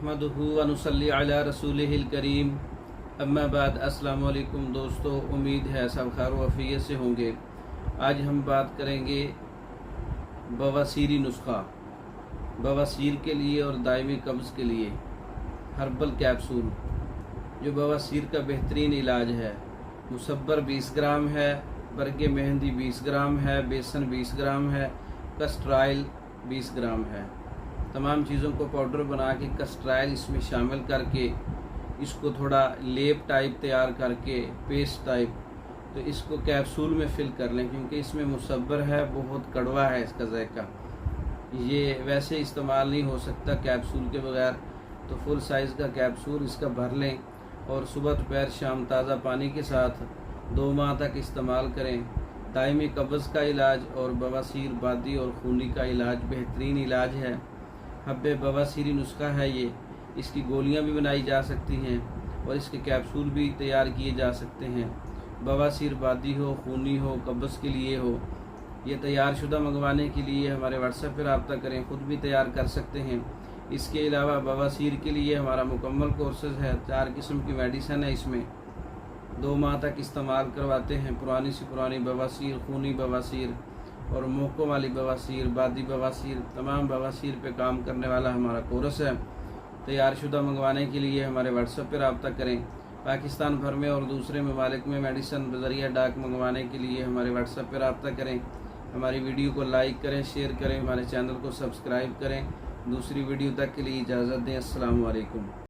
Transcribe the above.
नहमदुहु व नुसल्ली अला रसूलिहिल करीम। अम्मा बाद, अस्सलाम वालेकुम दोस्तों, उम्मीद है सब खैर व आफियत से होंगे। आज हम बात करेंगे बवासीरी नुस्खा, बवासीर के लिए और दायमी कब्ज़ के लिए हर्बल कैप्सूल, जो बवासीर का बेहतरीन इलाज है। मुसब्बर 20 ग्राम है, बरगे मेहंदी 20 ग्राम है, बेसन 20 ग्राम है, कस्ट्राइल 20 ग्राम है। तमाम चीज़ों को पाउडर बना के कस्ट्राइल इसमें शामिल करके इसको थोड़ा लेप टाइप तैयार करके पेस्ट टाइप, तो इसको कैप्सूल में फिल कर लें, क्योंकि इसमें मुसब्बर है, बहुत कड़वा है इसका जायका। ये वैसे इस्तेमाल नहीं हो सकता कैप्सूल के बगैर, तो फुल साइज़ का कैप्सूल इसका भर लें और सुबह दोपहर शाम ताज़ा पानी के साथ 2 माह तक इस्तेमाल करें। दायमी कब्ज़ का इलाज और बवासीर, बादी और खूनी का इलाज बेहतरीन इलाज है। हब्बे बवासीरी नुस्खा है ये, इसकी गोलियां भी बनाई जा सकती हैं और इसके कैप्सूल भी तैयार किए जा सकते हैं। बवासीर, बादी हो, खूनी हो, कब्ज़ के लिए हो, ये तैयार शुदा मंगवाने के लिए हमारे व्हाट्सएप पर रब्ता करें, ख़ुद भी तैयार कर सकते हैं। इसके अलावा बवासीर के लिए हमारा मुकम्मल कोर्सेज़ है, 4 किस्म की मेडिसन है, इसमें 2 माह तक इस्तेमाल करवाते हैं। पुरानी से पुरानी बवासीर, खूनी बवासीर और मोकों वाली बवासीर, बादी बवासीर, तमाम बवासीर पे काम करने वाला हमारा कोर्स है। तैयार शुदा मंगवाने के लिए हमारे व्हाट्सएप पर रब्ता करें। पाकिस्तान भर में और दूसरे ममालिक में मेडिसन बज़रिया डाक मंगवाने के लिए हमारे व्हाट्सएप पर रब्ता करें। हमारी वीडियो को लाइक करें, शेयर करें, हमारे चैनल को सब्सक्राइब करें। दूसरी वीडियो तक के लिए इजाज़त दें। अस्सलाम वालेकुम।